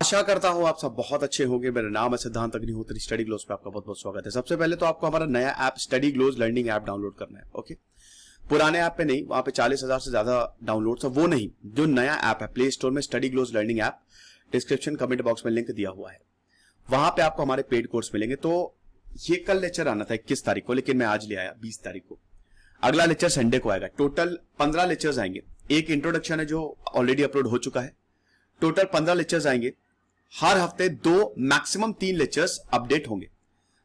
आशा करता हूं आप सब बहुत अच्छे होंगे। मेरा नाम है सिद्धांत अग्निहोत्री। स्टडी ग्लोज पे आपका बहुत बहुत स्वागत है। सबसे पहले तो आपको हमारा नया app study glows learning app download करना है। ओके, पुराने ऐप पे नहीं, वहां पे 40,000 से ज्यादा डाउनलोड्स है, वो नहीं, जो नया ऐप है प्ले स्टोर में study glows learning app, description comment box में लिंक दिया हुआ है, वहां पे आपको हमारे पेड कोर्स मिलेंगे। तो ये कल लेक्चर आना था 21 तारीख को, लेकिन मैं आज ले आया 20 तारीख को। अगला लेक्चर संडे को आएगा। टोटल 15 लेक्चर्स आएंगे। एक इंट्रोडक्शन है जो ऑलरेडी अपलोड हो चुका है। टोटल 15 लेक्चर्स आएंगे। हर हफ्ते 2 मैक्सिमम 3 लेक्चर्स अपडेट होंगे।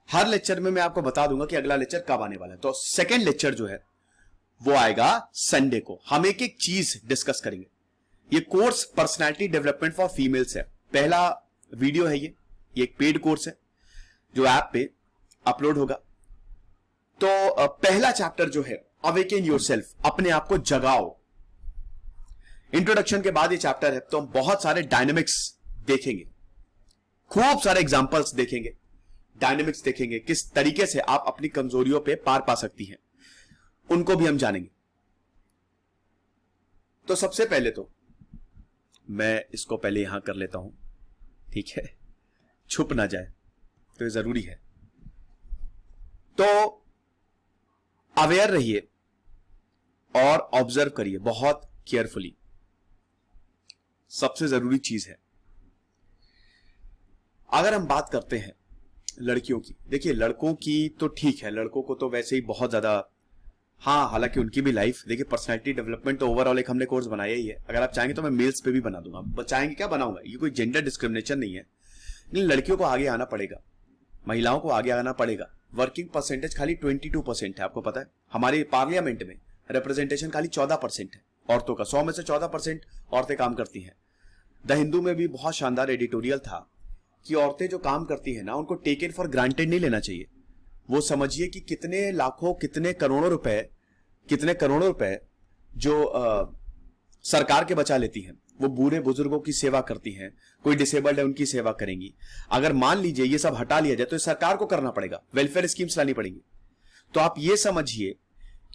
हर लेक्चर में मैं आपको बता दूंगा कि अगला लेक्चर कब आने वाला है। तो सेकंड लेक्चर जो है वो आएगा संडे को। हम एक एक चीज डिस्कस करेंगे। ये course personality development for females है। पहला वीडियो है ये एक पेड कोर्स है जो ऐप पे अपलोड होगा। तो पहला चैप्टर जो है अवेकन योरसेल्फ, अपने आप को जगाओ। इंट्रोडक्शन के बाद ये चैप्टर है, तो हम बहुत सारे डायनेमिक्स देखेंगे, खूब सारे एग्जांपल्स देखेंगे, डायनेमिक्स देखेंगे, किस तरीके से आप अपनी कमजोरियों पे पार पा सकती हैं, उनको भी हम जानेंगे। तो सबसे पहले तो मैं इसको पहले यहां कर लेता हूं, ठीक है, छुप ना जाए, तो ये जरूरी है। तो अवेयर रहिए और ऑब्जर्व करिए बहुत केयरफुली, सबसे जरूरी चीज है। अगर हम बात करते हैं लड़कियों की, देखिए लड़कों की तो ठीक है, लड़कों को तो वैसे ही बहुत ज्यादा, हाँ, हालांकि उनकी भी लाइफ, देखिए पर्सनालिटी डेवलपमेंट तो ओवरऑल एक हमने कोर्स बनाया ही है। अगर आप चाहेंगे तो मैं मेल्स पे भी बना दूंगा, चाहेंगे क्या बनाऊंगा, ये कोई जेंडर डिस्क्रिमिनेशन नहीं है। लेकिन लड़कियों को आगे आना पड़ेगा, महिलाओं को आगे आना पड़ेगा। वर्किंग परसेंटेज खाली 22% है, आपको पता है। हमारे पार्लियामेंट में रिप्रेजेंटेशन खाली 14% है औरतों का। 100 में से 14% औरतें काम करती हैं। द हिंदू में भी बहुत शानदार एडिटोरियल था कि औरतें जो काम करती हैं ना, उनको टेकन फॉर ग्रांटेड नहीं लेना चाहिए। वो समझिए कि कितने लाखों, कितने करोड़ों रुपए जो सरकार के बचा लेती हैं, वो बूढ़े बुजुर्गों की सेवा करती हैं, कोई डिसेबल्ड है उनकी सेवा करेंगी। अगर मान लीजिए ये सब हटा लिया जाए तो सरकार को करना पड़ेगा, वेलफेयर स्कीम्स लानी पड़ेंगी। तो आप ये समझिए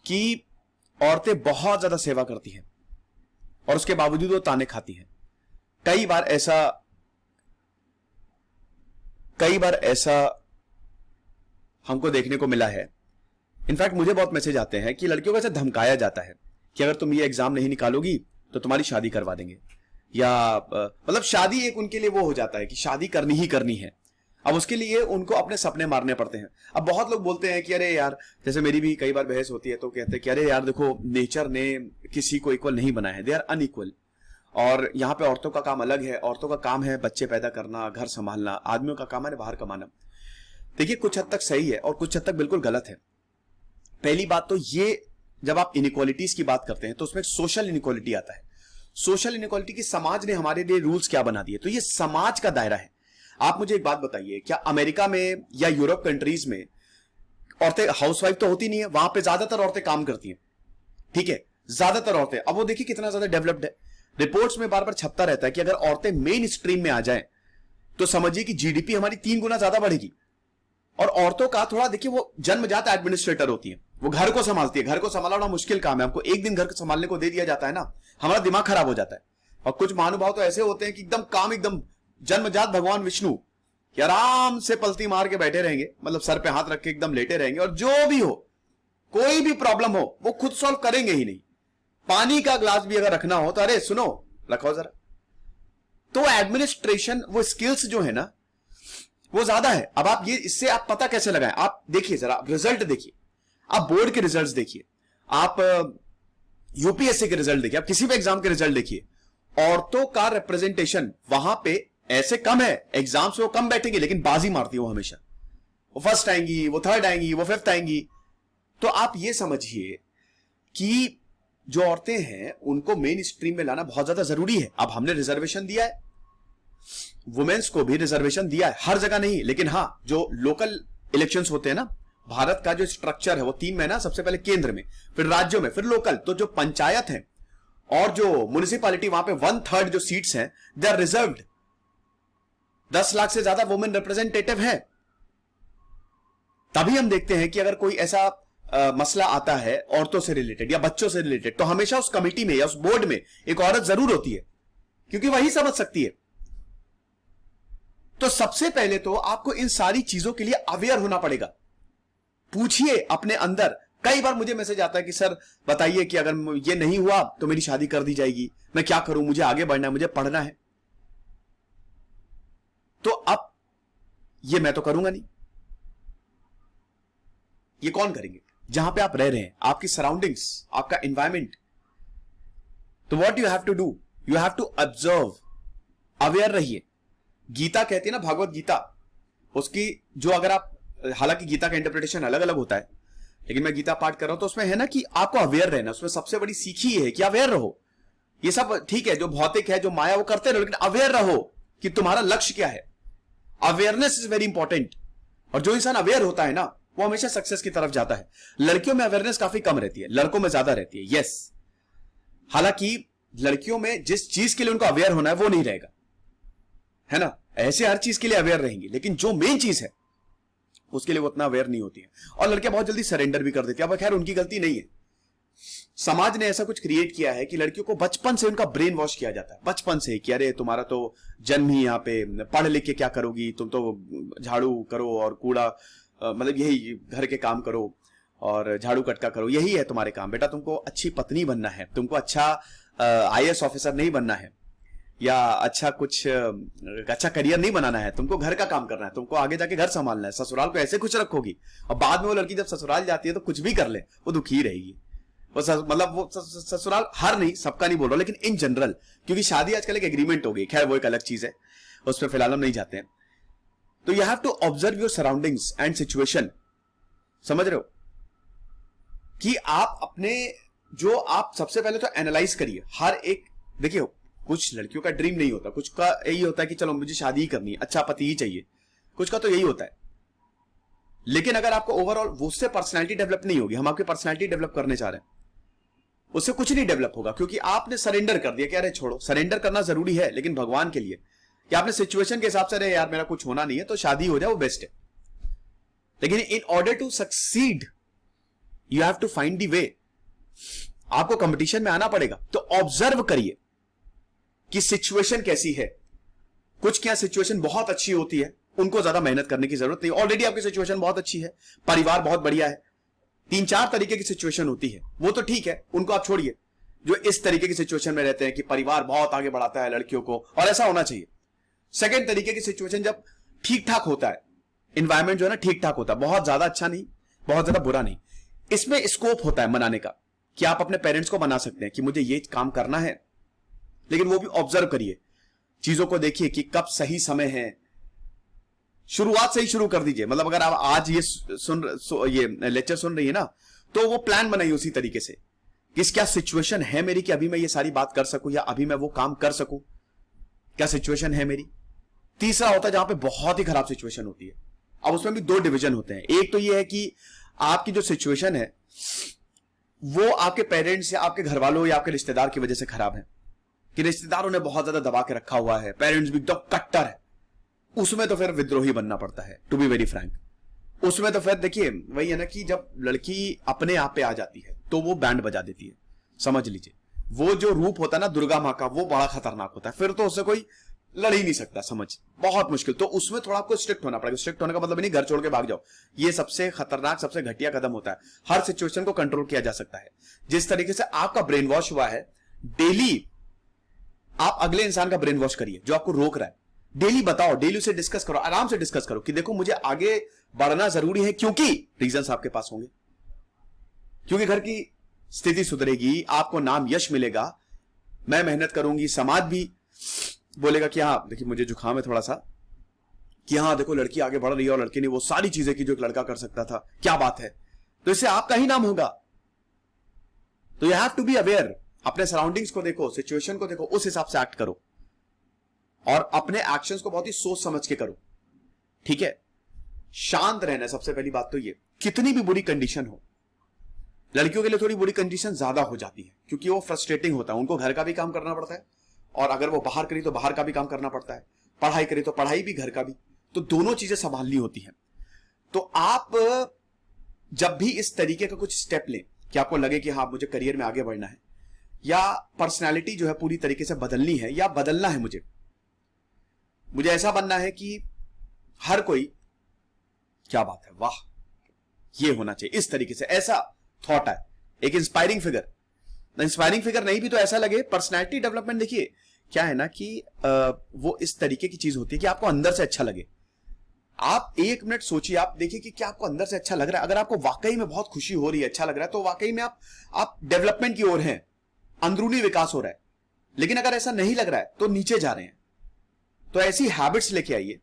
कि औरतें बहुत ज्यादा सेवा करती हैं और उसके बावजूद वो ताने खाती हैं। कई बार ऐसा हमको देखने को मिला है। इनफैक्ट मुझे बहुत मैसेज आते हैं कि लड़कियों को ऐसे धमकाया जाता है कि अगर तुम ये एग्जाम नहीं निकालोगी तो तुम्हारी शादी करवा देंगे, या मतलब शादी एक उनके लिए वो हो जाता है कि शादी करनी ही करनी है। अब उसके लिए उनको अपने सपने मारने पड़ते हैं। अब बहुत लोग बोलते हैं कि अरे यार, जैसे मेरी भी कई बार बहस होती है, तो कहते हैं कि अरे यार देखो, नेचर ने किसी को इक्वल नहीं बनाया है, दे आर अनइक्वल, और यहाँ पे औरतों का काम अलग है। औरतों का काम है बच्चे पैदा करना, घर संभालना, आदमियों का काम है बाहर कमाना। देखिए कुछ हद तक सही है और कुछ हद तक बिल्कुल गलत है। पहली बात तो ये, जब आप इनइक्वालिटीज की बात करते हैं तो उसमें सोशल इनइक्वालिटी आता है। सोशल इनइक्वालिटी की समाज ने हमारे लिए रूल्स क्या बना दिए, तो ये समाज का दायरा है। आप मुझे एक बात बताइए, क्या अमेरिका में या यूरोप कंट्रीज में औरतें हाउसवाइफ तो होती नहीं है? वहां पे ज्यादातर औरतें काम करती हैं, ठीक है, ज्यादातर औरतें। अब वो देखिए कितना ज्यादा डेवलप्ड है। रिपोर्ट्स में बार बार छपता रहता है कि अगर औरतें मेन स्ट्रीम में आ जाएं तो समझिए कि जीडीपी हमारी 3 गुना ज्यादा बढ़ेगी। और औरतों का थोड़ा देखिए, वो जन्मजात एडमिनिस्ट्रेटर होती है, वो घर को संभालती है। घर को संभालना मुश्किल काम है। हमको एक दिन घर को संभालने को दे दिया जाता है ना, हमारा दिमाग खराब हो जाता है। और कुछ महानुभाव तो ऐसे होते हैं कि एकदम काम, एकदम जन्मजात भगवान विष्णु कि आराम से पलती मार के बैठे रहेंगे, मतलब सर पे हाथ रख के एकदम लेटे रहेंगे, और जो भी हो, कोई भी प्रॉब्लम हो, वो खुद सॉल्व करेंगे ही नहीं। पानी का ग्लास भी अगर रखना हो तो अरे सुनो, रखो जरा। तो एडमिनिस्ट्रेशन, वो स्किल्स जो है ना, वो ज्यादा है। अब आप ये, इससे आप पता कैसे लगाएं? आप देखिए जरा, रिजल्ट देखिए, आप बोर्ड के रिजल्ट्स देखिए, आप यूपीएससी के रिजल्ट देखिए, आप किसी भी एग्जाम के रिजल्ट देखिए, औरतों का रिप्रेजेंटेशन वहां पे ऐसे कम है। एग्जाम्स में वो कम बैठेंगी लेकिन बाजी मारती है वो हमेशा। वो फर्स्ट आएंगी, वो थर्ड आएंगी, वो फिफ्थ आएंगी। तो आप ये समझिए कि जो औरतें हैं उनको मेन स्ट्रीम में लाना बहुत ज्यादा जरूरी है। अब हमने रिजर्वेशन दिया है, वुमेन्स को भी रिजर्वेशन दिया है, हर जगह नहीं, लेकिन हां, जो लोकल इलेक्शंस होते हैं ना, भारत का जो स्ट्रक्चर है वो 3 में ना, सबसे पहले केंद्र में, फिर राज्यों में, फिर लोकल। तो जो पंचायत है और जो म्युनिसिपैलिटी, वहां पे 1/3 जो सीट्स हैं दे आर रिजर्व्ड। 10 लाख से ज्यादा वुमेन रिप्रेजेंटेटिव है। तभी हम देखते हैं कि अगर कोई ऐसा मसला आता है औरतों से रिलेटेड या बच्चों से रिलेटेड, तो हमेशा उस कमेटी में या उस बोर्ड में एक औरत जरूर होती है, क्योंकि वही समझ सकती है। तो सबसे पहले तो आपको इन सारी चीजों के लिए अवेयर होना पड़ेगा। पूछिए अपने अंदर। कई बार मुझे मैसेज आता है कि सर बताइए कि अगर ये नहीं हुआ तो मेरी शादी कर दी जाएगी, मैं क्या करूं, मुझे आगे बढ़ना है, मुझे पढ़ना है। तो अब ये मैं तो करूंगा नहीं, ये कौन करेंगे? जहां पे आप रह रहे हैं, आपकी सराउंडिंग्स, आपका एनवायरमेंट। तो what you have to do, you have to observe, aware रहिए। गीता कहती है ना, भागवत गीता, उसकी जो अगर आप, हालांकि गीता का इंटरप्रिटेशन अलग अलग होता है, लेकिन मैं गीता पाठ कर रहा हूं तो उसमें है ना कि आपको अवेयर रहना। उसमें सबसे बड़ी सीख ही है कि अवेयर रहो। ये सब ठीक है, जो भौतिक है, जो माया, वो करते रहो, लेकिन अवेयर रहो कि तुम्हारा लक्ष्य क्या है। Awareness is very important. और जो इंसान अवेयर होता है ना, वो हमेशा सक्सेस की तरफ जाता है। लड़कियों में अवेयरनेस काफी कम रहती है, लड़कों में ज्यादा रहती है। यस, हालांकि लड़कियों में जिस चीज के लिए उनको अवेयर होना है वो नहीं रहेगा, है ना। ऐसे हर चीज के लिए अवेयर रहेंगी, लेकिन जो मेन चीज है उसके लिए वो उतना अवेयर नहीं होती है। और लड़कियां बहुत जल्दी सरेंडर भी कर देती है। अब खैर उनकी गलती नहीं है, समाज ने ऐसा कुछ क्रिएट किया है कि लड़कियों को बचपन से उनका ब्रेन वॉश किया जाता है, बचपन से, कि अरे तुम्हारा तो जन्म ही यहाँ पे, पढ़ लिख के क्या करोगी, तुम तो झाड़ू करो और कूड़ा, मतलब यही घर के काम करो और झाड़ू कटका करो, यही है तुम्हारे काम। बेटा तुमको अच्छी पत्नी बनना है, तुमको अच्छा IAS ऑफिसर नहीं बनना है, या अच्छा कुछ अच्छा करियर नहीं बनाना है, तुमको घर का काम करना है, तुमको आगे जाके घर संभालना है। ससुराल को ऐसे खुश रखोगी, और बाद में वो लड़की जब ससुराल जाती है तो कुछ भी कर ले वो दुखी रहेगी। वो मतलब वो ससुराल, हर नहीं, सबका नहीं बोल रहा, लेकिन इन जनरल, क्योंकि शादी आजकल एक एग्रीमेंट हो गई, खैर वो एक अलग चीज है, उस पर फिलहाल हम नहीं जाते हैं। तो you have to observe your surroundings and situation. समझ रहे हो कि आप अपने, जो आप सबसे पहले तो एनालाइज करिए हर एक। देखिए कुछ लड़कियों का ड्रीम नहीं होता, कुछ का यही होता है कि चलो मुझे शादी ही करनी है, अच्छा पति ही चाहिए, कुछ का तो यही होता है। लेकिन अगर आपको ओवरऑल, वो उससे पर्सनैलिटी डेवलप नहीं होगी। हम आपकी पर्सनैलिटी डेवलप करने चाह रहे हैं, उससे कुछ नहीं डेवलप होगा, क्योंकि आपने सरेंडर कर दिया कि अरे छोड़ो। सरेंडर करना जरूरी है, लेकिन भगवान के लिए, कि आपने सिचुएशन के हिसाब से, अरे यार मेरा कुछ होना नहीं है तो शादी हो जाए, वो बेस्ट है। लेकिन in order to succeed you have to find the way. आपको कंपटीशन में आना पड़ेगा। तो ऑब्जर्व करिए कि सिचुएशन कैसी है। कुछ क्या सिचुएशन बहुत अच्छी होती है, उनको ज्यादा मेहनत करने की जरूरत नहीं, ऑलरेडी आपकी सिचुएशन बहुत अच्छी है, परिवार बहुत बढ़िया है। 3-4 तरीके की सिचुएशन होती है, वो तो ठीक है, उनको आप छोड़िए। जो इस तरीके की सिचुएशन में रहते हैं कि परिवार बहुत आगे बढ़ाता है लड़कियों को, और ऐसा होना चाहिए। सेकेंड तरीके की सिचुएशन जब ठीक ठाक होता है, इन्वायरमेंट जो है ना ठीक ठाक होता है, बहुत ज्यादा अच्छा नहीं, बहुत ज्यादा बुरा नहीं, इसमें स्कोप होता है मनाने का, कि आप अपने पेरेंट्स को मना सकते हैं कि मुझे ये काम करना है। लेकिन वो भी ऑब्जर्व करिए, चीजों को देखिए कि कब सही समय है। शुरुआत से ही शुरू कर दीजिए। मतलब अगर आप आज ये लेक्चर सुन रही है ना, तो वो प्लान बनाइए उसी तरीके से कि क्या सिचुएशन है मेरी कि अभी मैं ये सारी बात कर सकूं, या अभी मैं वो काम कर सकूं, क्या सिचुएशन है मेरी। तीसरा होता है जहां पे बहुत ही खराब सिचुएशन होती है। अब उसमें भी 2 डिवीजन होते हैं। एक तो ये है कि आपकी जो सिचुएशन है वो आपके पेरेंट्स या आपके घर वालों या आपके रिश्तेदार की वजह से खराब है, कि रिश्तेदारों ने बहुत ज्यादा दबा के रखा हुआ है, पेरेंट्स भी एकदम कट्टर है। उसमें तो फिर विद्रोही बनना पड़ता है, टू बी वेरी फ्रैंक। उसमें तो फिर देखिए वही है ना कि जब लड़की अपने आप पे आ जाती है तो वो बैंड बजा देती है। समझ लीजिए, वो जो रूप होता है ना दुर्गा माँ का, वो बड़ा खतरनाक होता है। फिर तो उससे कोई लड़ ही नहीं सकता, समझ, बहुत मुश्किल। तो उसमें थोड़ा आपको स्ट्रिक्ट होना पड़ेगा। स्ट्रिक्ट होने का मतलब नहीं घर छोड़ के भाग जाओ, ये सबसे खतरनाक, सबसे घटिया कदम होता है। हर सिचुएशन को कंट्रोल किया जा सकता है। जिस तरीके से आपका ब्रेन वॉश हुआ है, डेली आप अगले इंसान का ब्रेन वॉश करिए जो आपको रोक रहा है। डेली बताओ, डेली उसे डिस्कस करो, आराम से डिस्कस करो कि देखो मुझे आगे बढ़ना जरूरी है, क्योंकि रीजंस आपके पास होंगे, क्योंकि घर की स्थिति सुधरेगी, आपको नाम यश मिलेगा, मैं मेहनत करूंगी, समाज भी बोलेगा कि हाँ देखिए मुझे जुकाम है थोड़ा सा, कि हाँ देखो लड़की आगे बढ़ रही है और लड़की ने वो सारी चीजें की जो एक लड़का कर सकता था, क्या बात है। तो इससे आपका ही नाम होगा। तो you have to be aware. अपने सराउंडिंग्स को देखो, सिचुएशन को देखो, उस हिसाब से एक्ट करो, और अपने एक्शंस को बहुत ही सोच समझ के करो। ठीक है, शांत रहना सबसे पहली बात तो ये। कितनी भी बुरी कंडीशन हो, लड़कियों के लिए थोड़ी बुरी कंडीशन ज्यादा हो जाती है, क्योंकि वो फ्रस्ट्रेटिंग होता है, उनको घर का भी काम करना पड़ता है, और अगर वो बाहर करी तो बाहर का भी काम करना पड़ता है, पढ़ाई करी तो पढ़ाई भी, घर का भी, तो दोनों चीजें संभालनी होती हैं। तो आप जब भी इस तरीके का कुछ स्टेप लें कि आपको लगे कि हाँ मुझे करियर में आगे बढ़ना है, या पर्सनैलिटी जो है पूरी तरीके से बदलनी है, या बदलना है, मुझे ऐसा बनना है कि हर कोई, क्या बात है, वाह, ये होना चाहिए, इस तरीके से, ऐसा थॉट है, एक इंस्पायरिंग फिगर। इंस्पायरिंग फिगर नहीं भी तो ऐसा लगे। पर्सनैलिटी डेवलपमेंट देखिए क्या है ना कि वो इस तरीके की चीज होती है कि आपको अंदर से अच्छा लगे। आप एक मिनट सोचिए, आप देखिए कि क्या आपको अंदर से अच्छा लग रहा है। अगर आपको वाकई में बहुत खुशी हो रही है, अच्छा लग रहा है, तो वाकई में आप डेवलपमेंट की ओर हैं, अंदरूनी विकास हो रहा है। लेकिन अगर ऐसा नहीं लग रहा है तो नीचे जा रहे हैं। तो ऐसी हैबिट्स लेके आइए,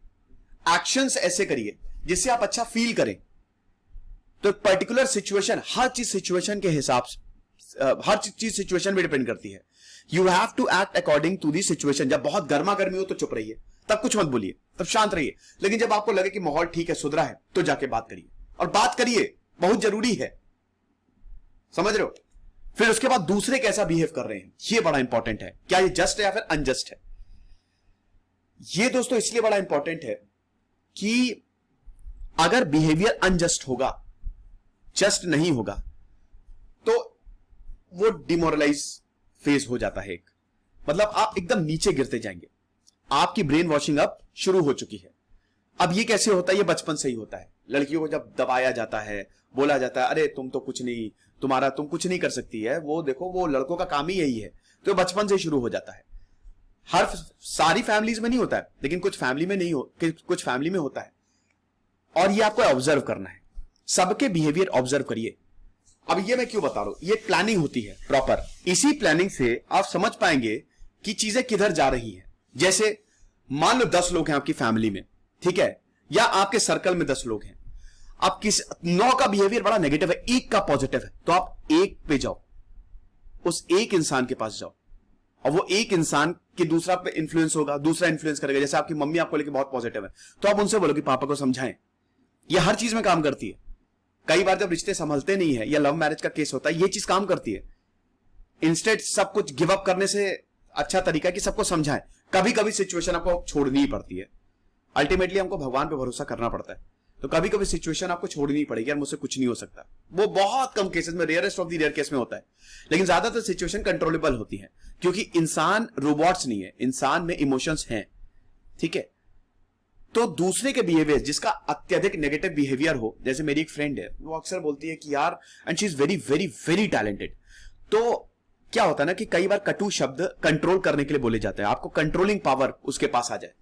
एक्शंस ऐसे करिए जिससे आप अच्छा फील करें। तो पर्टिकुलर सिचुएशन, हर चीज सिचुएशन के हिसाब से, हर चीज सिचुएशन पे डिपेंड करती है। You have to act according to the situation. जब बहुत गर्मा गर्मी हो तो चुप रहिए, तब कुछ मत बोलिए, तब शांत रहिए। लेकिन जब आपको लगे कि माहौल ठीक है, सुधरा है, तो जाके बात करिए, और बात करिए, बहुत जरूरी है, समझ रहे हो। फिर उसके बाद दूसरे कैसा बिहेव कर रहे हैं, ये बड़ा इंपॉर्टेंट है। क्या ये जस्ट है या फिर अनजस्ट है। ये दोस्तों इसलिए बड़ा इंपॉर्टेंट है कि अगर बिहेवियर अनजस्ट होगा, जस्ट नहीं होगा, तो वो डिमोरलाइज फेज हो जाता है। एक मतलब आप एकदम नीचे गिरते जाएंगे, आपकी ब्रेन वॉशिंग अब शुरू हो चुकी है। अब ये कैसे होता है, ये बचपन से ही होता है। लड़कियों को जब दबाया जाता है, बोला जाता है, अरे तुम तो कुछ नहीं, तुम कुछ नहीं कर सकती है, वो देखो वो लड़कों का काम ही यही है। तो बचपन से शुरू हो जाता है। हर सारी फैमिलीज में नहीं होता है, लेकिन कुछ फैमिली में नहीं हो, कुछ फैमिली में होता है। और ये आपको ऑब्जर्व करना है, सबके बिहेवियर ऑब्जर्व करिए। अब ये मैं क्यों बता रहा हूं, ये प्लानिंग होती है प्रॉपर। इसी प्लानिंग से आप समझ पाएंगे कि चीजें किधर जा रही हैं। जैसे मान लो 10 लोग हैं आपकी फैमिली में, ठीक है, या आपके सर्कल में 10 लोग हैं। आप 9 का बिहेवियर बड़ा नेगेटिव है, एक का पॉजिटिव है, तो आप एक पे जाओ, उस एक इंसान के पास जाओ, और वो एक इंसान के दूसरा पे इन्फ्लुएंस होगा, दूसरा इन्फ्लुएंस करेगा। जैसे आपकी मम्मी आपको लेके बहुत पॉजिटिव है, तो आप उनसे बोलो कि पापा को समझाएं। ये हर चीज में काम करती है। कई बार जब रिश्ते संभलते नहीं है या लव मैरिज का केस होता है, ये चीज काम करती है। इंस्टेड सब कुछ गिव अप करने से अच्छा तरीका कि सबको समझाएं। कभी कभी सिचुएशन आपको छोड़नी ही पड़ती है। अल्टीमेटली हमको भगवान पे भरोसा करना पड़ता है। तो कभी कभी सिचुएशन आपको छोड़नी ही पड़ेगी, यार मुझसे कुछ नहीं हो सकता। वो बहुत कम केसेस में, rarest of the rare case में होता है। लेकिन ज्यादातर सिचुएशन कंट्रोलेबल होती है, क्योंकि इंसान रोबोट्स नहीं है, इंसान में इमोशंस हैं, ठीक है। तो दूसरे के बिहेवियर, जिसका अत्यधिक नेगेटिव बिहेवियर हो, जैसे मेरी एक फ्रेंड है, वो अक्सर बोलती है कि यार, and she is very very very talented. तो क्या होता है ना कि कई बार कटु शब्द कंट्रोल करने के लिए बोले जाते हैं, आपको कंट्रोलिंग पावर उसके पास आ जाए।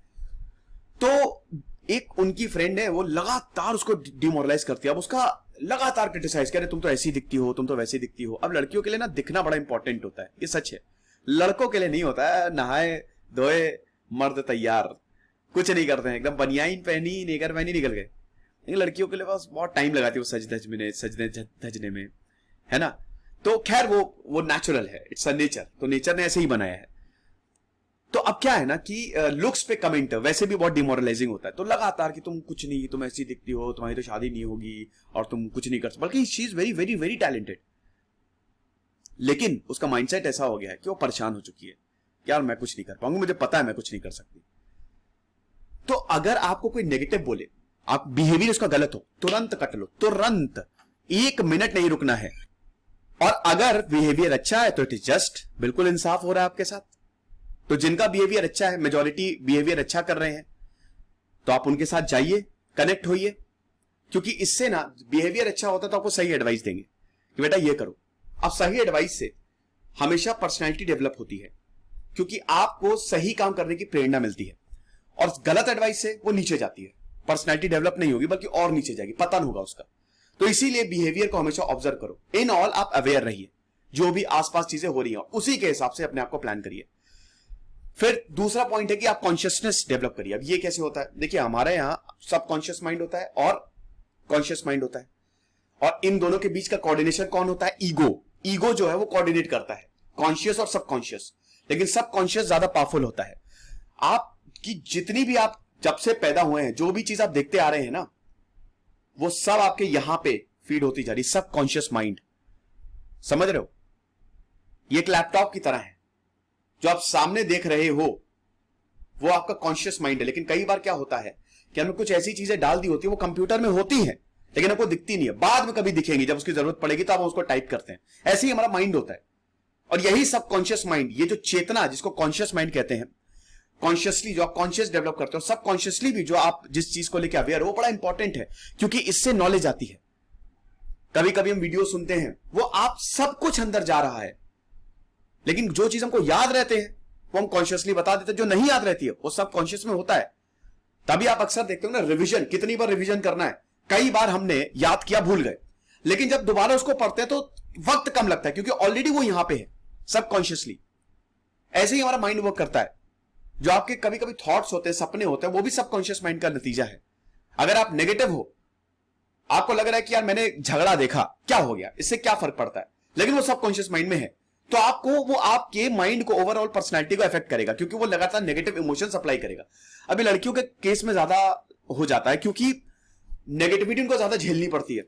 तो एक उनकी फ्रेंड है, वो लगातार उसको डिमोरलाइज करती है। अब उसका लगातार क्रिटिसाइज करे, तुम तो ऐसी दिखती हो, तुम तो वैसी दिखती हो। अब लड़कियों के लिए ना दिखना बड़ा इंपॉर्टेंट होता है, ये सच है। लड़कों के लिए नहीं होता है। नहाए धोए मर्द तैयार, कुछ नहीं करते हैं, एकदम बनियाइन पहनी, नेकर पहनी, निकल गए। लेकिन लड़कियों के लिए बस बहुत टाइम लगाती है वो सजने धजने में, है ना। तो खैर वो नेचुरल है, इट्स अ नेचर। तो नेचर ने ऐसे ही बनाया है। तो अब क्या है ना कि लुक्स पे कमेंट वैसे भी बहुत डिमोरलाइजिंग होता है। तो लगातार कि तुम कुछ नहीं, तुम ऐसी दिखती हो, तुम्हारी तो शादी नहीं होगी, और तुम कुछ नहीं कर सकते, बल्कि she is very very very talented. लेकिन उसका माइंडसेट ऐसा हो गया है कि वो परेशान हो चुकी है, यार मैं कुछ नहीं कर पाऊंगी, मुझे पता है मैं कुछ नहीं कर सकती। तो अगर आपको कोई नेगेटिव बोले, आप बिहेवियर उसका गलत हो, तुरंत कट लो, तुरंत, 1 मिनट नहीं रुकना है। और अगर बिहेवियर अच्छा है तो इट इज जस्ट, बिल्कुल इंसाफ हो रहा है आपके साथ। तो जिनका बिहेवियर अच्छा है, मेजॉरिटी बिहेवियर अच्छा कर रहे हैं, तो आप उनके साथ जाइए, कनेक्ट होइए। क्योंकि इससे ना बिहेवियर अच्छा होता है तो आपको सही एडवाइस देंगे कि बेटा ये करो। अब सही एडवाइस से हमेशा पर्सनैलिटी डेवलप होती है, क्योंकि आपको सही काम करने की प्रेरणा मिलती है। और गलत एडवाइस से वो नीचे जाती है, पर्सनैलिटी डेवलप नहीं होगी बल्कि और नीचे जाएगी, पतन होगा उसका। तो इसीलिए बिहेवियर को हमेशा ऑब्जर्व करो। इन ऑल आप अवेयर रहिए, जो भी आसपास चीजें हो रही हैं उसी के हिसाब से अपने आप को प्लान करिए। फिर दूसरा पॉइंट है कि आप कॉन्शियसनेस डेवलप करिए। अब ये कैसे होता है, देखिए हमारे यहां सबकॉन्शियस माइंड होता है और कॉन्शियस माइंड होता है, और इन दोनों के बीच का कोऑर्डिनेशन कौन होता है, ईगो जो है वो कोऑर्डिनेट करता है कॉन्शियस और सबकॉन्शियस। लेकिन सबकॉन्शियस ज्यादा पावरफुल होता है। आपकी जितनी भी, आप जब से पैदा हुए हैं जो भी चीज आप देखते आ रहे हैं ना, वो सब आपके यहां पे फीड होती जा रही, सबकॉन्शियस माइंड, समझ रहे हो। ये एक लैपटॉप की तरह है, जो आप सामने देख रहे हो वो आपका कॉन्शियस माइंड है। लेकिन कई बार क्या होता है कि हमने कुछ ऐसी चीजें डाल दी होती है, वो कंप्यूटर में होती है लेकिन आपको दिखती नहीं है, बाद में कभी दिखेंगी, जब उसकी जरूरत पड़ेगी तो आप उसको टाइप करते हैं। ऐसे ही हमारा माइंड होता है। और यही सबकॉन्शियस माइंड, ये जो चेतना जिसको कॉन्शियस माइंड कहते हैं, कॉन्शियसली जो आप कॉन्शियस डेवलप करते हो, सब कॉन्शियसली भी जो आप जिस चीज को लेकर अवेयर हो, वो बड़ा इंपॉर्टेंट है, क्योंकि इससे नॉलेज आती है। कभी कभी हम वीडियो सुनते हैं, वो आप सब कुछ अंदर जा रहा है, लेकिन जो चीज हमको याद रहते हैं वो हम कॉन्शियसली बता देते हैं, जो नहीं याद रहती है वो सब कॉन्शियस में होता है। तभी आप अक्सर देखते हो ना, रिवीजन, कितनी बार रिवीजन करना है, कई बार हमने याद किया, भूल गए, लेकिन जब दोबारा उसको पढ़ते हैं तो वक्त कम लगता है, क्योंकि ऑलरेडी वो यहां पे है सब कॉन्शियसली। ऐसे ही हमारा माइंड वर्क करता है। जो आपके कभी कभी थॉट्स होते हैं, सपने होते हैं, वो भी सबकॉन्शियस माइंड का नतीजा है। अगर आप नेगेटिव हो, आपको लग रहा है कि यार मैंने झगड़ा देखा, क्या हो गया, इससे क्या फर्क पड़ता है, लेकिन वो सबकॉन्शियस माइंड में है, तो आपको वो आपके माइंड को, ओवरऑल पर्सनैलिटी को अफेक्ट करेगा, क्योंकि वो लगातार नेगेटिव इमोशन सप्लाई करेगा। अभी लड़कियों के केस में ज्यादा हो जाता है, क्योंकि नेगेटिविटी उनको ज्यादा झेलनी पड़ती है,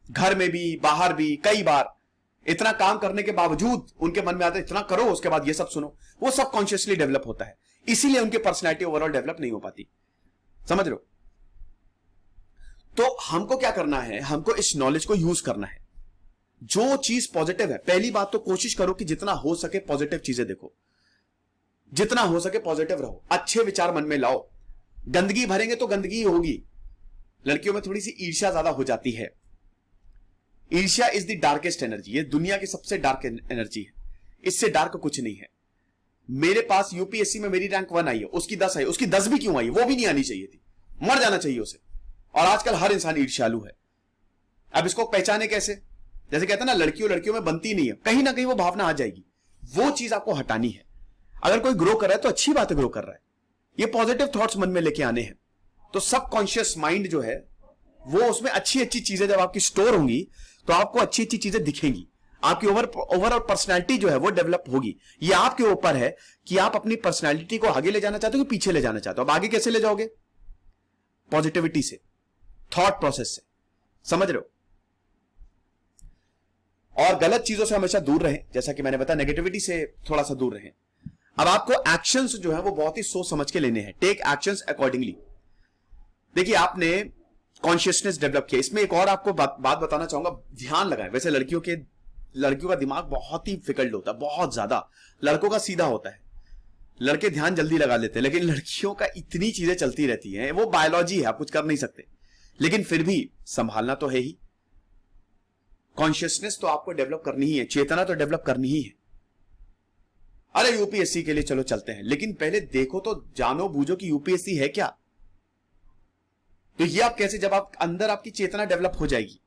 घर में भी बाहर भी। कई बार इतना काम करने के बावजूद उनके मन में आता है इतना करो, उसके बाद ये सब सुनो, वो सब कॉन्शियसली डेवलप होता है, इसीलिए उनकी पर्सनैलिटी ओवरऑल डेवलप नहीं हो पाती। समझ रहे हो? तो हमको क्या करना है, हमको इस नॉलेज को यूज करना है। जो चीज पॉजिटिव है, पहली बात तो कोशिश करो कि जितना हो सके पॉजिटिव चीजें देखो, जितना हो सके पॉजिटिव रहो, अच्छे विचार मन में लाओ। गंदगी भरेंगे तो गंदगी होगी। लड़कियों में थोड़ी सी ईर्ष्या ज्यादा हो जाती है। ईर्ष्या इज द डार्केस्ट एनर्जी, ये दुनिया की सबसे डार्क एनर्जी है, इससे डार्क कुछ नहीं है। मेरे पास यूपीएससी में मेरी रैंक 1 आई है, उसकी 10 आई, उसकी 10 भी क्यों आई, वो भी नहीं आनी चाहिए थी, मर जाना चाहिए उसे। और आजकल हर इंसान ईर्ष्यालु है। अब इसको पहचाने कैसे? जैसे कहते हैं ना, लड़कियों में बनती नहीं है, कहीं ना कहीं वो भावना आ जाएगी, वो चीज आपको हटानी है। अगर कोई ग्रो कर रहा है तो अच्छी बात है, ग्रो कर रहा है, ये पॉजिटिव थॉट्स मन में लेके आने हैं। तो सबकॉन्शियस माइंड जो है वो, उसमें अच्छी अच्छी चीजें जब आपकी स्टोर होंगी तो आपको अच्छी अच्छी चीजें दिखेंगी, आपकी ओवरऑल पर्सनैलिटी जो है वो डेवलप होगी। ये आपके ऊपर है कि आप अपनी पर्सनैलिटी को आगे ले जाना चाहते हो कि पीछे ले जाना चाहते हो। अब आगे कैसे ले जाओगे? पॉजिटिविटी से, थॉट प्रोसेस से। समझ रहे हो? और गलत चीजों से हमेशा दूर रहें, जैसा कि मैंने बताया, नेगेटिविटी से थोड़ा सा दूर रहें। अब आपको एक्शंस जो है वो बहुत ही सोच समझ के लेने हैं। Take actions accordingly. देखिए, आपने कॉन्शियसनेस डेवलप किया, इसमें एक और आपको बात बताना चाहूंगा, ध्यान लगाएं। वैसे लड़कियों का दिमाग बहुत ही फिकल्ट होता है, बहुत ज्यादा। लड़कों का सीधा होता है, लड़के ध्यान जल्दी लगा लेते हैं, लेकिन लड़कियों का इतनी चीजें चलती रहती हैं, वो बायोलॉजी है, आप कुछ कर नहीं सकते, लेकिन फिर भी संभालना तो है ही। कॉन्शियसनेस तो आपको डेवलप करनी ही है, चेतना तो डेवलप करनी ही है। अरे यूपीएससी के लिए चलो चलते हैं, लेकिन पहले देखो तो, जानो बूझो कि यूपीएससी है क्या। तो ये आप कैसे, जब आप अंदर आपकी चेतना डेवलप हो जाएगी,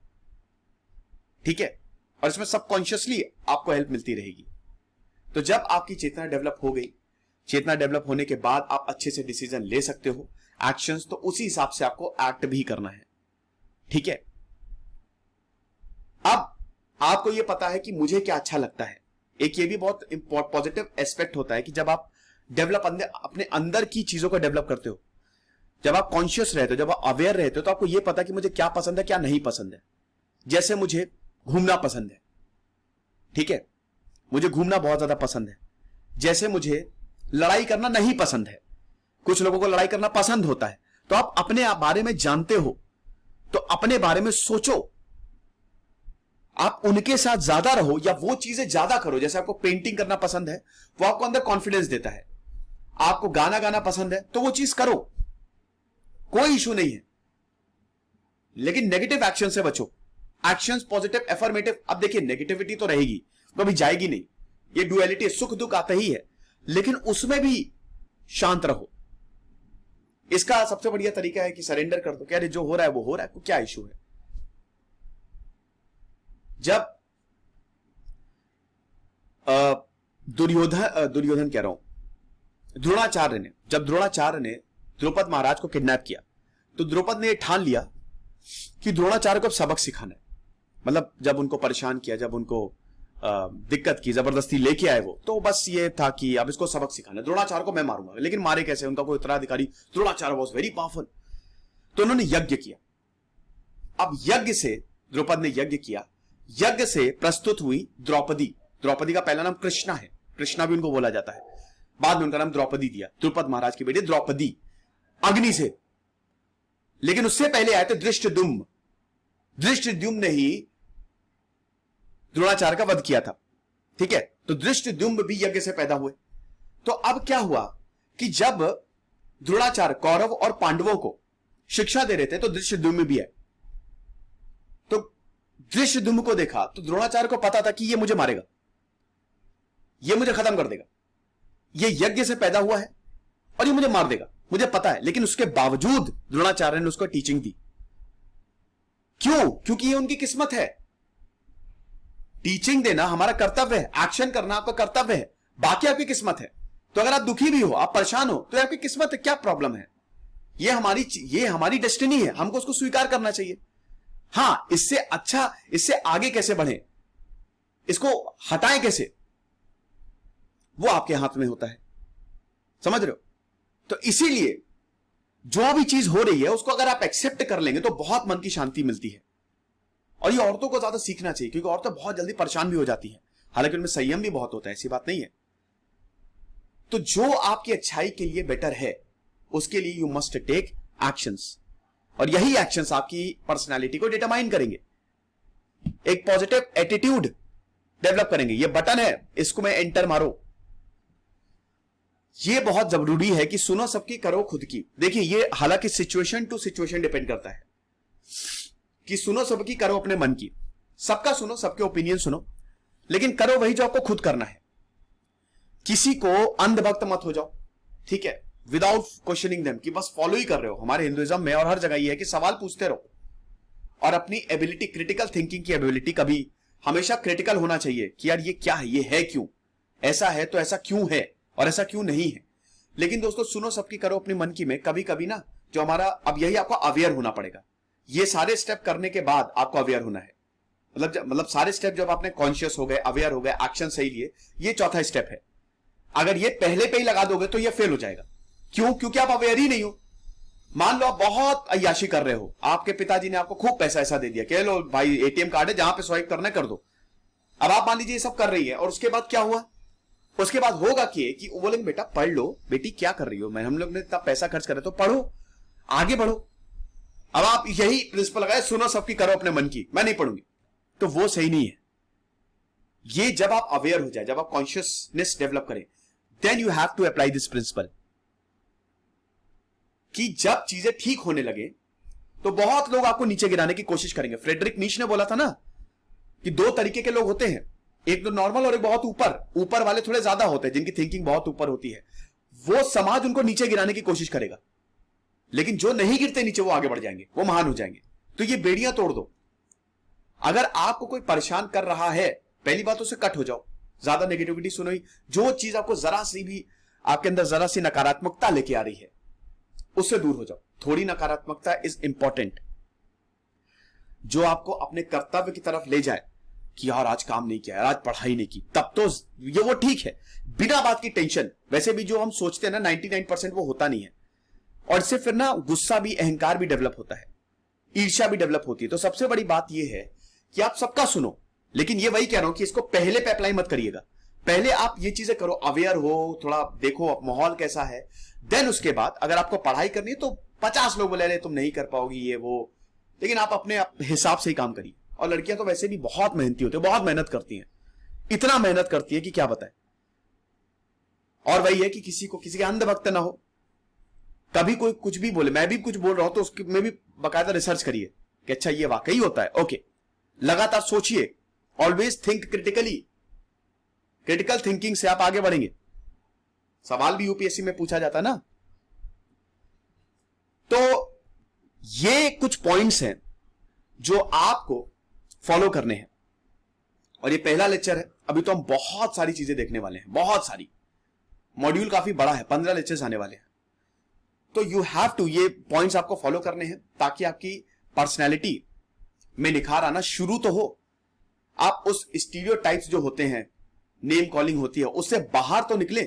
ठीक है, और इसमें सबकॉन्शियसली आपको हेल्प मिलती रहेगी। तो जब आपकी चेतना डेवलप हो गई, चेतना डेवलप होने के बाद आप अच्छे से डिसीजन ले सकते हो, एक्शंस, तो उसी हिसाब से आपको एक्ट भी करना है, ठीक है। अब आपको यह पता है कि मुझे क्या अच्छा लगता है। एक ये भी बहुत पॉजिटिव एस्पेक्ट होता है कि जब आप डेवलप अपने अंदर की चीजों को डेवलप करते हो, जब आप कॉन्शियस रहते हो, जब आप अवेयर रहते हो, तो आपको यह पता कि मुझे क्या पसंद है, क्या नहीं पसंद है। जैसे मुझे घूमना पसंद है, ठीक है, मुझे घूमना बहुत ज्यादा पसंद है। जैसे मुझे लड़ाई करना नहीं पसंद है, कुछ लोगों को लड़ाई करना पसंद होता है। तो आप अपने बारे में जानते हो, तो अपने बारे में सोचो, आप उनके साथ ज्यादा रहो या वो चीजें ज्यादा करो। जैसे आपको पेंटिंग करना पसंद है, वो आपको अंदर कॉन्फिडेंस देता है। आपको गाना गाना पसंद है, तो वो चीज करो, कोई इशू नहीं है, लेकिन नेगेटिव एक्शन से बचो। Actions positive, affirmative. अब देखिए, नेगेटिविटी तो रहेगी, कभी जाएगी नहीं, ये डुअलिटी, सुख दुख आता ही है, लेकिन उसमें भी शांत रहो। इसका सबसे बढ़िया तरीका है कि सरेंडर कर दो कि अरे जो हो रहा है वो हो रहा है, क्या इशू है। जब दुर्योधन कह रहा हूं, द्रोणाचार्य ने द्रौपद महाराज को किडनैप किया, तो द्रौपद ने ठान लिया कि द्रोणाचार्य को अब सबक सिखाना है। मतलब जब उनको परेशान किया, जब उनको दिक्कत की, जबरदस्ती लेके आए वो, तो बस ये था कि अब इसको सबक सिखाना है। द्रोणाचार्य को मैं मारूंगा, लेकिन मारे कैसे, उनका कोई उत्तराधिकारी, द्रोणाचार्य वाज वेरी पावरफुल, तो उन्होंने यज्ञ किया। अब यज्ञ से, द्रौपद ने यज्ञ किया, यज्ञ से प्रस्तुत हुई द्रौपदी। द्रौपदी का पहला नाम कृष्णा है, कृष्णा भी उनको बोला जाता है, बाद में उनका नाम द्रौपदी दिया। द्रुपद महाराज की बेटी द्रौपदी, अग्नि से। लेकिन उससे पहले आए थे धृष्टद्युम्न। धृष्टद्युम्न ने ही द्रोणाचार्य का वध किया था, ठीक है। तो धृष्टद्युम्न भी यज्ञ से पैदा हुए। तो अब क्या हुआ कि जब द्रोणाचार्य कौरव और पांडवों को शिक्षा दे रहे थे तो धृष्टद्युम्न भी है, तो धृष्टद्युम्न को देखा तो द्रोणाचार्य को पता था कि ये मुझे मारेगा, ये मुझे खत्म कर देगा, ये यज्ञ से पैदा हुआ है और ये मुझे मार देगा, मुझे पता है। लेकिन उसके बावजूद द्रोणाचार्य ने उसको टीचिंग दी। क्यों? क्योंकि ये उनकी किस्मत है। टीचिंग देना हमारा कर्तव्य है, एक्शन करना आपका कर्तव्य है, बाकी आपकी किस्मत है। तो अगर आप दुखी भी हो, आप परेशान हो, तो आपकी किस्मत है, क्या प्रॉब्लम है? ये हमारी डेस्टिनी है, हमको उसको स्वीकार करना चाहिए। हां, इससे अच्छा, इससे आगे कैसे बढ़े, इसको हटाएं कैसे, वो आपके हाथ में होता है। समझ रहे हो? तो इसीलिए जो भी चीज हो रही है उसको अगर आप एक्सेप्ट कर लेंगे तो बहुत मन की शांति मिलती है। और ये औरतों को ज्यादा सीखना चाहिए, क्योंकि औरतें बहुत जल्दी परेशान भी हो जाती हैं, हालांकि उनमें संयम भी बहुत होता है, ऐसी बात नहीं है। तो जो आपकी अच्छाई के लिए बेटर है उसके लिए यू मस्ट टेक एक्शंस, और यही एक्शंस आपकी पर्सनालिटी को डिटरमाइन करेंगे, एक पॉजिटिव एटीट्यूड डेवलप करेंगे। ये बटन है, इसको मैं एंटर मारो, ये बहुत जरूरी है कि सुनो सबकी करो खुद की। देखिए, ये हालांकि सिचुएशन टू सिचुएशन डिपेंड करता है कि सुनो सबकी करो अपने मन की, सबका सुनो, सबके ओपिनियन सुनो, लेकिन करो वही जो आपको खुद करना है। किसी को अंधभक्त मत हो जाओ, ठीक है, विदाउट क्वेश्चनिंग देम, कि बस फॉलो ही कर रहे हो। हमारे हिंदुइज्म में और हर जगह ये है कि सवाल पूछते रहो, और अपनी एबिलिटी, क्रिटिकल थिंकिंग की एबिलिटी कभी हमेशा क्रिटिकल होना चाहिए कि यार ये क्या है, ये है क्यों, ऐसा है तो ऐसा क्यों है और ऐसा क्यों नहीं है। लेकिन दोस्तों, सुनो सबकी करो अपनी मन की में कभी कभी ना, जो हमारा, अब यही आपको अवेयर होना पड़ेगा। ये सारे स्टेप करने के बाद आपको अवेयर होना है, मतलब सारे स्टेप जब आपने कॉन्शियस हो गए, अवेयर हो गए, एक्शन सही लिए, ये चौथा स्टेप है। अगर ये पहले पे ही लगा दोगे तो ये फेल हो जाएगा। क्यों? क्योंकि आप अवेयर ही नहीं हो। मान लो आप बहुत अय्याशी कर रहे हो, आपके पिताजी ने आपको खूब पैसा ऐसा दे दिया, कह लो भाई एटीएम कार्ड है, जहां पे स्वाइप करना है कर दो। अब आप मान लीजिए ये सब कर रही है, और उसके बाद क्या हुआ? उसके बाद होगा कि वो बोलेंगे बेटा पढ़ लो, बेटी क्या कर रही हो, मैं हम लोग ने इतना पैसा खर्च करे तो पढ़ो, आगे बढ़ो। अब आप यही प्रिंसिपल लगाए, सुनो सबकी करो अपने मन की, मैं नहीं पढ़ूंगी, तो वो सही नहीं है। ये जब आप अवेयर हो जाए, जब आप कॉन्शियसनेस डेवलप करें, then you have to apply this principle, कि जब चीजें ठीक होने लगे तो बहुत लोग आपको नीचे गिराने की कोशिश करेंगे। फ्रेडरिक नीश ने बोला था ना कि दो तरीके के लोग होते हैं, एक तो नॉर्मल और एक बहुत ऊपर वाले थोड़े ज्यादा होते हैं, जिनकी थिंकिंग बहुत ऊपर होती है। वो समाज उनको नीचे गिराने की कोशिश करेगा, लेकिन जो नहीं गिरते नीचे वो आगे बढ़ जाएंगे, वो महान हो जाएंगे। तो ये बेड़ियां तोड़ दो। अगर आपको कोई परेशान कर रहा है, पहली बात उससे कट हो जाओ, ज्यादा नेगेटिविटी सुनो ही। जो चीज आपको जरा सी भी, आपके अंदर जरा सी नकारात्मकता लेके आ रही है, उससे दूर हो जाओ। थोड़ी नकारात्मकता इज इंपॉर्टेंट, जो आपको अपने कर्तव्य की तरफ ले जाए कि यार आज काम नहीं किया, यार आज पढ़ाई नहीं की, तब तो ये वो ठीक है, बिना बात की टेंशन। वैसे भी जो हम सोचते हैं ना 99% वो होता नहीं है, और इससे फिर ना गुस्सा भी, अहंकार भी डेवलप होता है, ईर्ष्या भी डेवलप होती है। तो सबसे बड़ी बात यह है कि आप सबका सुनो, लेकिन ये वही कह रहा हूं कि इसको पहले पे अप्लाई मत करिएगा। पहले आप ये चीजें करो, अवेयर हो, थोड़ा देखो माहौल कैसा है, देन उसके बाद अगर आपको पढ़ाई करनी है तो 50 लोग बोले तुम नहीं कर पाओगी ये वो, लेकिन आप अपने हिसाब से ही काम करिए। और लड़कियां तो वैसे भी बहुत मेहनती होती है, बहुत मेहनत करती हैं, इतना मेहनत करती है कि क्या बताएं। और वही है कि किसी के अंधभक्त ना हो। कभी कोई कुछ भी बोले, मैं भी कुछ बोल रहा हूं तो उसकी में भी बाकायदा रिसर्च करिए कि अच्छा ये वाकई होता है, ओके, लगातार सोचिए, always think critically. Critical thinking से आप आगे बढ़ेंगे। सवाल भी यूपीएससी में पूछा जाता है ना। तो ये कुछ पॉइंट्स हैं जो आपको फॉलो करने हैं, और ये पहला लेक्चर है। अभी तो हम बहुत सारी चीजें देखने वाले हैं, बहुत सारी। मॉड्यूल काफी बड़ा है, 15 लेक्चर्स आने वाले हैं। तो यू हैव टू, ये पॉइंट्स आपको फॉलो करने हैं ताकि आपकी पर्सनैलिटी में निखार आना शुरू तो हो। आप उस स्टीरियोटाइप्स जो होते हैं, नेम कॉलिंग होती है, उससे बाहर तो निकले,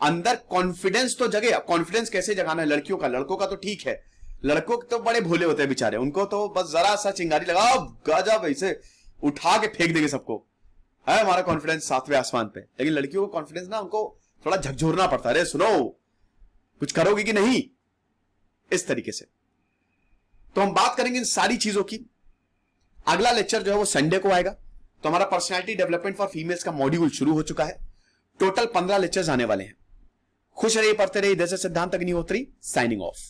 अंदर कॉन्फिडेंस तो जगे। कॉन्फिडेंस कैसे जगाना है लड़कियों का, लड़कों का तो ठीक है, लड़कों तो बड़े भोले होते हैं बेचारे, उनको तो बस जरा सा चिंगारी लगाओ, गजब ऐसे उठा के फेंक देंगे सबको, है हमारा कॉन्फिडेंस 7वें आसमान पे। लेकिन लड़कियों का कॉन्फिडेंस ना, उनको थोड़ा झकझोरना पड़ता है, अरे सुनो कुछ करोगे कि नहीं, इस तरीके से। तो हम बात करेंगे इन सारी चीजों की। अगला लेक्चर जो है वो संडे को आएगा। तो हमारा पर्सनालिटी डेवलपमेंट फॉर फीमेल्स का मॉड्यूल शुरू हो चुका है। टोटल 15 लेक्चर्स आने वाले हैं। खुश रहिए, पढ़ते रहिए। इधर से सिद्धांत अग्निहोत्री साइनिंग ऑफ।